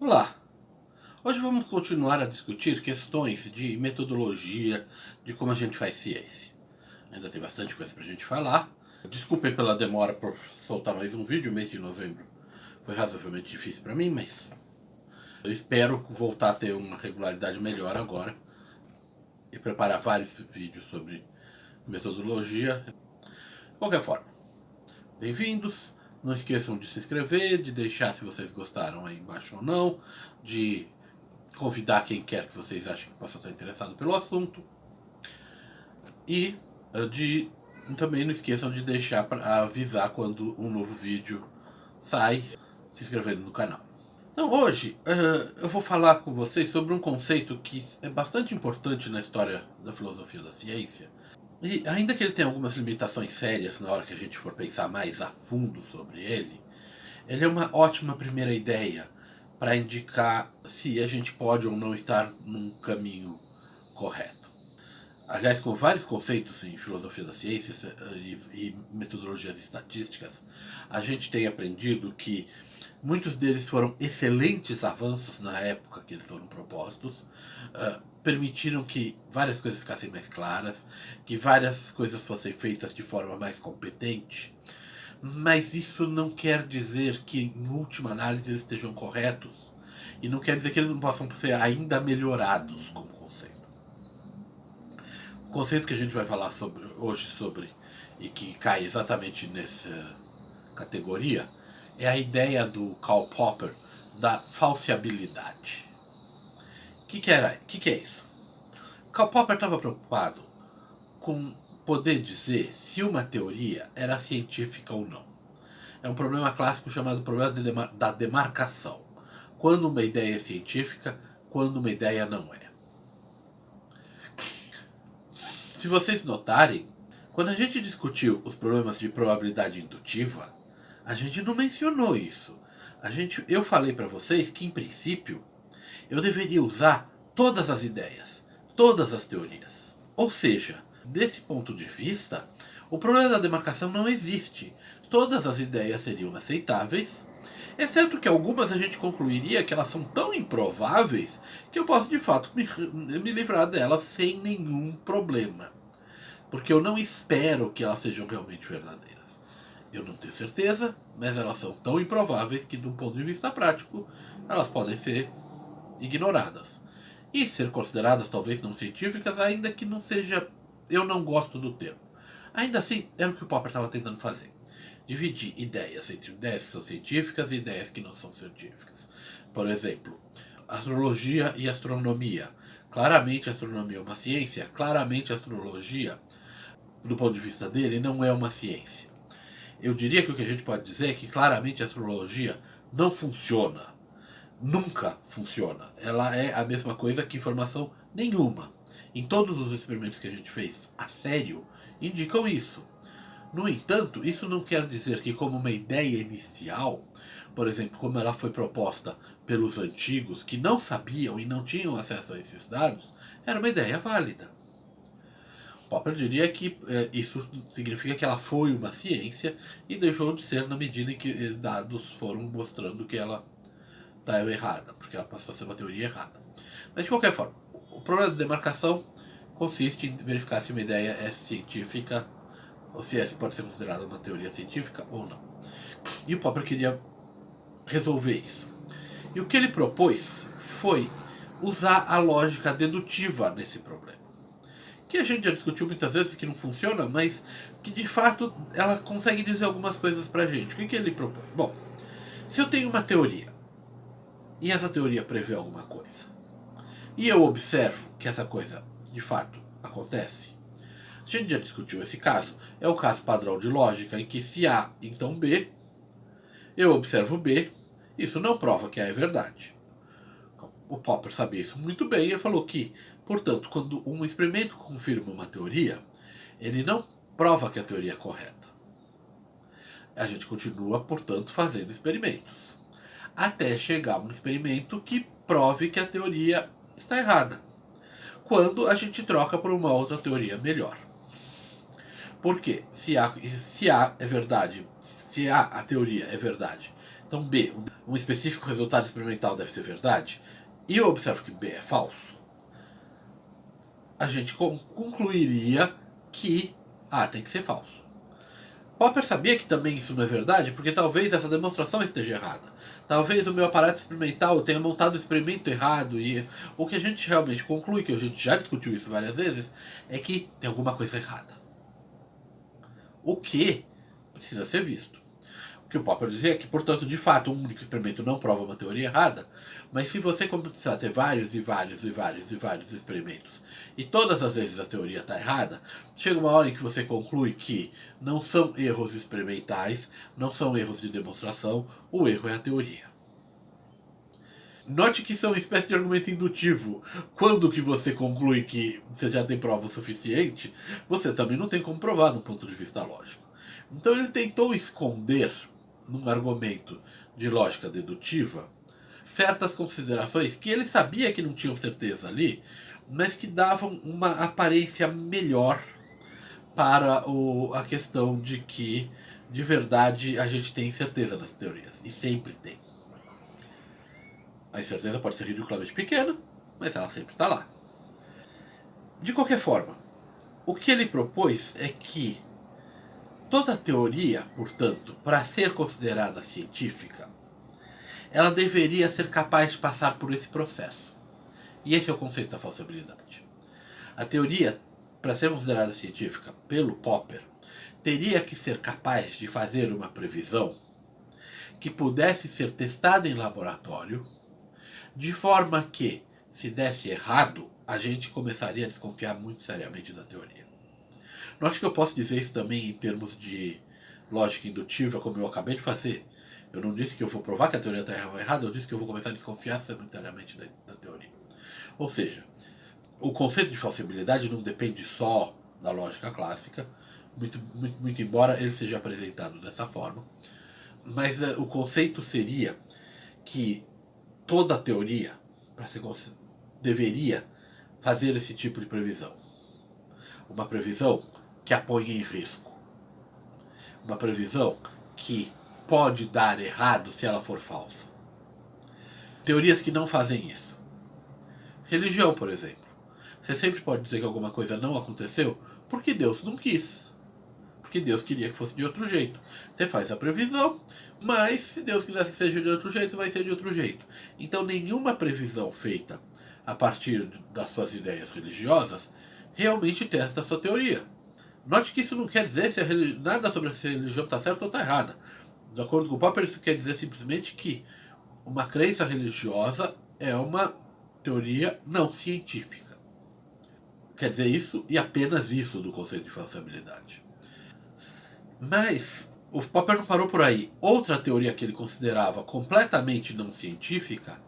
Olá! Hoje vamos continuar a discutir questões de metodologia, de como a gente faz ciência. Ainda tem bastante coisa para a gente falar. Desculpem pela demora por soltar mais um vídeo, o mês de novembro foi razoavelmente difícil para mim, mas eu espero voltar a ter uma regularidade melhor agora e preparar vários vídeos sobre metodologia. De qualquer forma, bem-vindos! Não esqueçam de se inscrever, de deixar se vocês gostaram aí embaixo ou não, de convidar quem quer que vocês achem que possa estar interessado pelo assunto. E também não esqueçam de deixar para avisar quando um novo vídeo sai, se inscrevendo no canal. Então hoje eu vou falar com vocês sobre um conceito que é bastante importante na história da filosofia da ciência. E ainda que ele tenha algumas limitações sérias na hora que a gente for pensar mais a fundo sobre ele é uma ótima primeira ideia para indicar se a gente pode ou não estar num caminho correto. Aliás, com vários conceitos em filosofia da ciência e metodologias estatísticas, a gente tem aprendido que muitos deles foram excelentes avanços na época que eles foram propostos, permitiram que várias coisas ficassem mais claras, que várias coisas fossem feitas de forma mais competente, mas isso não quer dizer que, em última análise, eles estejam corretos, e não quer dizer que eles não possam ser ainda melhorados como conceito. O conceito que a gente vai falar hoje e que cai exatamente nessa categoria, é a ideia do Karl Popper da falseabilidade. O que é isso? Karl Popper estava preocupado com poder dizer se uma teoria era científica ou não. É um problema clássico chamado problema da demarcação. Quando uma ideia é científica, quando uma ideia não é. Se vocês notarem, quando a gente discutiu os problemas de probabilidade indutiva, a gente não mencionou isso. Eu falei para vocês que, em princípio, eu deveria usar todas as ideias, todas as teorias. Ou seja, desse ponto de vista, o problema da demarcação não existe. Todas as ideias seriam aceitáveis, exceto que algumas a gente concluiria que elas são tão improváveis que eu posso de fato me livrar delas sem nenhum problema. Porque eu não espero que elas sejam realmente verdadeiras. Eu não tenho certeza, mas elas são tão improváveis que, do ponto de vista prático, elas podem ser ignoradas. E ser consideradas talvez não científicas, ainda que não seja... Eu não gosto do termo. Ainda assim, era o que o Popper estava tentando fazer. Dividir ideias entre ideias que são científicas e ideias que não são científicas. Por exemplo, astrologia e astronomia. Claramente a astronomia é uma ciência, claramente a astrologia, do ponto de vista dele, não é uma ciência. Eu diria que o que a gente pode dizer é que claramente a astrologia não funciona. Nunca funciona. Ela é a mesma coisa que informação nenhuma. Em todos os experimentos que a gente fez a sério, indicam isso. No entanto, isso não quer dizer que, como uma ideia inicial, por exemplo, como ela foi proposta pelos antigos que não sabiam e não tinham acesso a esses dados, era uma ideia válida. Popper diria que isso significa que ela foi uma ciência e deixou de ser na medida em que dados foram mostrando que ela está errada, porque ela passou a ser uma teoria errada. Mas de qualquer forma, o problema da demarcação consiste em verificar se uma ideia é científica, ou se essa pode ser considerada uma teoria científica ou não. E o Popper queria resolver isso. E o que ele propôs foi usar a lógica dedutiva nesse problema. Que a gente já discutiu muitas vezes que não funciona, mas que de fato ela consegue dizer algumas coisas pra gente. O que ele propõe? Bom, se eu tenho uma teoria, e essa teoria prevê alguma coisa, e eu observo que essa coisa de fato acontece, a gente já discutiu esse caso, é o caso padrão de lógica em que se A, então B, eu observo B, isso não prova que A é verdade. O Popper sabia isso muito bem e ele falou que, portanto, quando um experimento confirma uma teoria, ele não prova que a teoria é correta. A gente continua, portanto, fazendo experimentos, até chegar a um experimento que prove que a teoria está errada, quando a gente troca por uma outra teoria melhor. Porque se A é verdade, se a teoria é verdade Então B, um específico resultado experimental deve ser verdade, e eu observo que B é falso, a gente concluiria que A tem que ser falso. Popper sabia que também isso não é verdade, porque talvez essa demonstração esteja errada. Talvez o meu aparato experimental tenha montado o experimento errado, e o que a gente realmente conclui, que a gente já discutiu isso várias vezes, é que tem alguma coisa errada. O que precisa ser visto. O que o Popper dizia é que, portanto, de fato, um único experimento não prova uma teoria errada, mas se você começar a ter vários e vários e vários e vários experimentos, e todas as vezes a teoria está errada, chega uma hora em que você conclui que não são erros experimentais, não são erros de demonstração, o erro é a teoria. Note que isso é uma espécie de argumento indutivo. Quando que você conclui que você já tem prova o suficiente, você também não tem como provar do ponto de vista lógico. Então ele tentou esconder, num argumento de lógica dedutiva, certas considerações que ele sabia que não tinham certeza ali, mas que davam uma aparência melhor para a questão de que, de verdade, a gente tem certeza nas teorias. E sempre tem. A incerteza pode ser ridiculamente pequena, mas ela sempre está lá. De qualquer forma, o que ele propôs é que toda teoria, portanto, para ser considerada científica, ela deveria ser capaz de passar por esse processo. E esse é o conceito da falsibilidade. A teoria, para ser considerada científica pelo Popper, teria que ser capaz de fazer uma previsão que pudesse ser testada em laboratório, de forma que, se desse errado, a gente começaria a desconfiar muito seriamente da teoria. Não acho que eu posso dizer isso também em termos de lógica indutiva, como eu acabei de fazer. Eu não disse que eu vou provar que a teoria está errada, eu disse que eu vou começar a desconfiar simultaneamente da teoria. Ou seja, o conceito de falsibilidade não depende só da lógica clássica, muito embora ele seja apresentado dessa forma, mas o conceito seria que toda teoria deveria fazer esse tipo de previsão. Uma previsão que a põe em risco. Uma previsão que pode dar errado se ela for falsa. Teorias que não fazem isso. Religião, por exemplo. Você sempre pode dizer que alguma coisa não aconteceu porque Deus não quis. Porque Deus queria que fosse de outro jeito. Você faz a previsão, mas se Deus quisesse que seja de outro jeito, vai ser de outro jeito. Então nenhuma previsão feita a partir das suas ideias religiosas realmente testa a sua teoria. Note que isso não quer dizer se nada sobre se a religião está certa ou está errada. De acordo com o Popper, isso quer dizer simplesmente que uma crença religiosa é uma teoria não científica. Quer dizer isso e apenas isso do conceito de falsibilidade. Mas o Popper não parou por aí. Outra teoria que ele considerava completamente não científica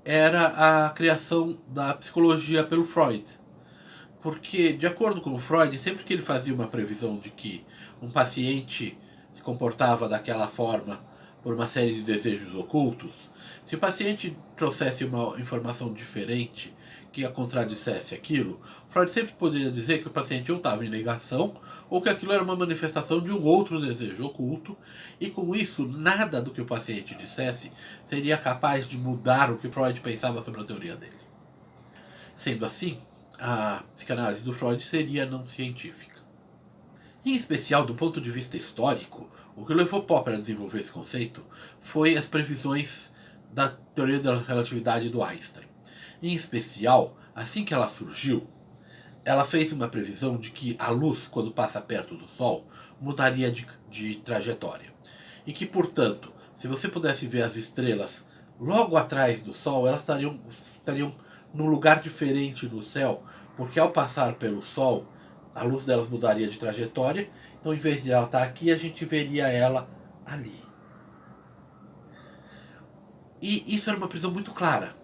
era a criação da psicologia pelo Freud. Porque, de acordo com o Freud, sempre que ele fazia uma previsão de que um paciente se comportava daquela forma por uma série de desejos ocultos, se o paciente trouxesse uma informação diferente que a contradissesse aquilo, Freud sempre poderia dizer que o paciente ou estava em negação ou que aquilo era uma manifestação de um outro desejo oculto, e com isso nada do que o paciente dissesse seria capaz de mudar o que Freud pensava sobre a teoria dele. Sendo assim, a psicanálise do Freud seria não científica. Em especial, do ponto de vista histórico, o que levou Popper a desenvolver esse conceito foi as previsões da teoria da relatividade do Einstein. Em especial, assim que ela surgiu, ela fez uma previsão de que a luz, quando passa perto do Sol, mudaria de trajetória. E que, portanto, se você pudesse ver as estrelas logo atrás do Sol, elas estariam num lugar diferente no céu, porque ao passar pelo Sol, a luz delas mudaria de trajetória, então em vez de ela estar aqui, a gente veria ela ali. E isso era uma previsão muito clara.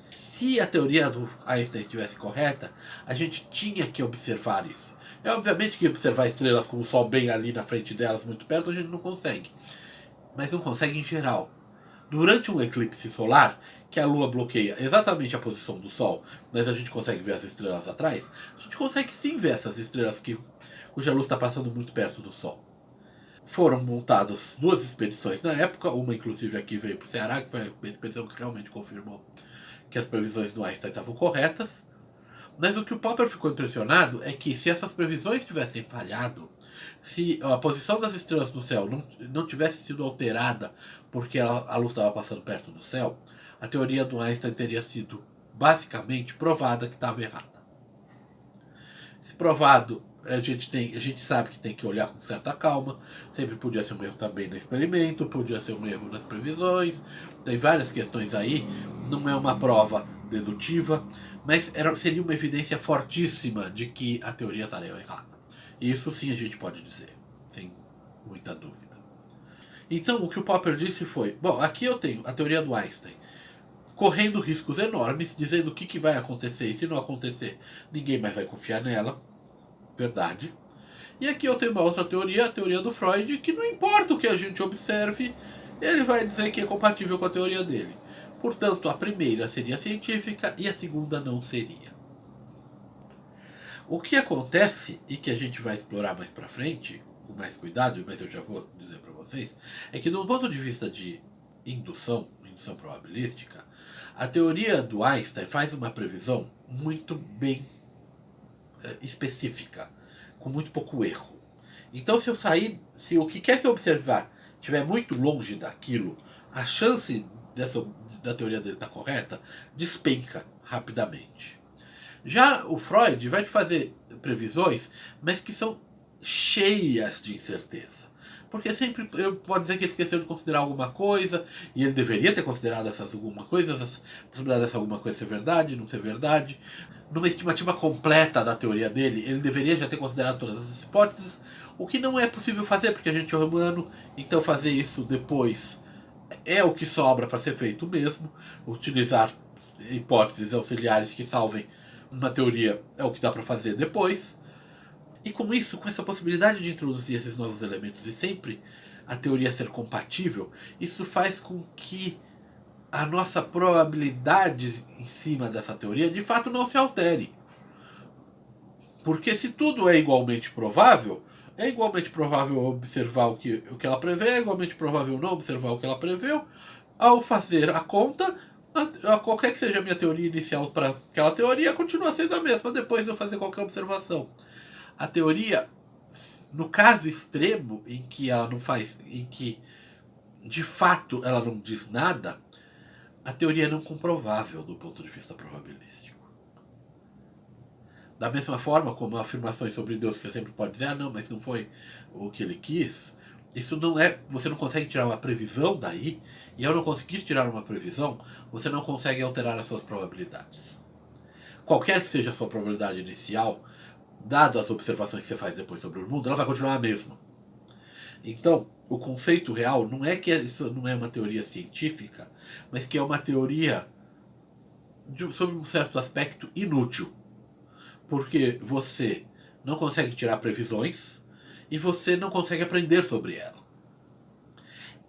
Se a teoria do Einstein estivesse correta, a gente tinha que observar isso. É obviamente que observar estrelas com o Sol bem ali na frente delas, muito perto, a gente não consegue. Mas não consegue em geral. Durante um eclipse solar, que a Lua bloqueia exatamente a posição do Sol, mas a gente consegue ver as estrelas atrás, a gente consegue sim ver essas estrelas cuja luz está passando muito perto do Sol. Foram montadas 2 expedições na época, uma inclusive aqui veio para o Ceará, que foi a expedição que realmente confirmou que as previsões do Einstein estavam corretas. Mas o que o Popper ficou impressionado é que se essas previsões tivessem falhado, se a posição das estrelas no céu não tivesse sido alterada porque a luz estava passando perto do céu, a teoria do Einstein teria sido basicamente provada que estava errada. Se provado, a gente sabe que tem que olhar com certa calma. Sempre podia ser um erro também no experimento, podia ser um erro nas previsões. Tem várias questões aí. Não é uma prova dedutiva, mas seria uma evidência fortíssima de que a teoria estaria errada. Isso sim a gente pode dizer, sem muita dúvida. Então o que o Popper disse foi: bom, aqui eu tenho a teoria do Einstein correndo riscos enormes, dizendo o que vai acontecer, e se não acontecer, ninguém mais vai confiar nela. Verdade. E aqui eu tenho uma outra teoria, a teoria do Freud, que não importa o que a gente observe, ele vai dizer que é compatível com a teoria dele. Portanto, a primeira seria científica e a segunda não seria. O que acontece, e que a gente vai explorar mais pra frente, com mais cuidado, mas eu já vou dizer para vocês, é que do ponto de vista de indução probabilística, a teoria do Einstein faz uma previsão muito bem específica, com muito pouco erro. Então, se o que quer que eu observar estiver muito longe daquilo, a chance da teoria dele estar correta despenca rapidamente. Já o Freud vai te fazer previsões, mas que são cheias de incerteza. Porque sempre pode dizer que ele esqueceu de considerar alguma coisa, e ele deveria ter considerado essas alguma coisa, a possibilidade dessa alguma coisa ser verdade, não ser verdade. Numa estimativa completa da teoria dele, ele deveria já ter considerado todas essas hipóteses, o que não é possível fazer, porque a gente é humano, então fazer isso depois é o que sobra para ser feito mesmo. Utilizar hipóteses auxiliares que salvem uma teoria é o que dá para fazer depois. E com isso, com essa possibilidade de introduzir esses novos elementos e sempre a teoria ser compatível, isso faz com que a nossa probabilidade em cima dessa teoria de fato não se altere. Porque se tudo é igualmente provável observar o que ela prevê, é igualmente provável não observar o que ela preveu. Ao fazer a conta, qualquer que seja a minha teoria inicial para aquela teoria, continua sendo a mesma depois de eu fazer qualquer observação. A teoria, no caso extremo em que ela não faz, em que de fato ela não diz nada, a teoria é não comprovável do ponto de vista probabilístico. Da mesma forma como afirmações sobre Deus, que você sempre pode dizer, não, mas não foi o que ele quis, isso não é, você não consegue tirar uma previsão daí, e ao não conseguir tirar uma previsão, você não consegue alterar as suas probabilidades. Qualquer que seja a sua probabilidade inicial, dado as observações que você faz depois sobre o mundo, ela vai continuar a mesma. Então, o conceito real não é que isso não é uma teoria científica, mas que é uma teoria sob um certo aspecto inútil. Porque você não consegue tirar previsões e você não consegue aprender sobre ela.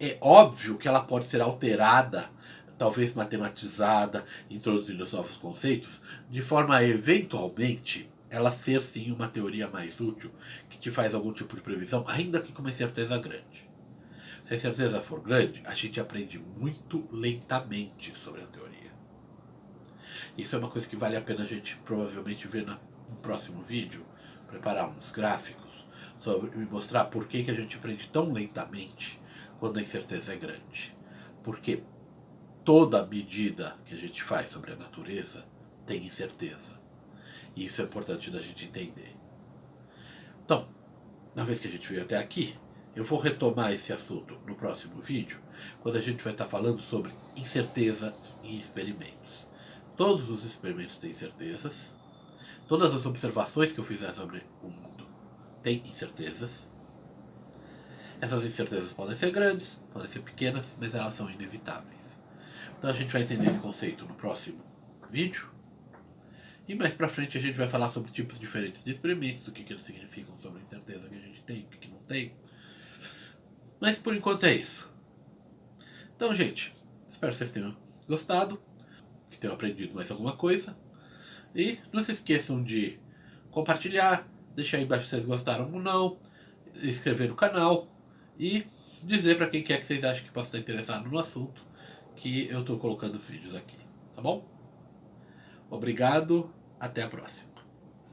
É óbvio que ela pode ser alterada, talvez matematizada, introduzindo novos conceitos, de forma a eventualmente ela ser sim uma teoria mais útil, que te faz algum tipo de previsão, ainda que com uma incerteza grande. Se a incerteza for grande, a gente aprende muito lentamente sobre a teoria. Isso é uma coisa que vale a pena a gente provavelmente ver no próximo vídeo, preparar uns gráficos sobre e mostrar por que a gente aprende tão lentamente quando a incerteza é grande. Porque toda medida que a gente faz sobre a natureza tem incerteza. E isso é importante da gente entender. Então, na vez que a gente veio até aqui, eu vou retomar esse assunto no próximo vídeo, quando a gente vai estar falando sobre incerteza em experimentos. Todos os experimentos têm incertezas. Todas as observações que eu fizer sobre o mundo têm incertezas. Essas incertezas podem ser grandes, podem ser pequenas, mas elas são inevitáveis. Então a gente vai entender esse conceito no próximo vídeo. E mais pra frente a gente vai falar sobre tipos diferentes de experimentos, o que eles significam, sobre a incerteza que a gente tem, o que não tem. Mas por enquanto é isso. Então, gente, espero que vocês tenham gostado, que tenham aprendido mais alguma coisa. E não se esqueçam de compartilhar, deixar aí embaixo se vocês gostaram ou não, inscrever no canal e dizer para quem quer que vocês acham que possa estar interessado no assunto que eu estou colocando os vídeos aqui, tá bom? Obrigado, até a próxima.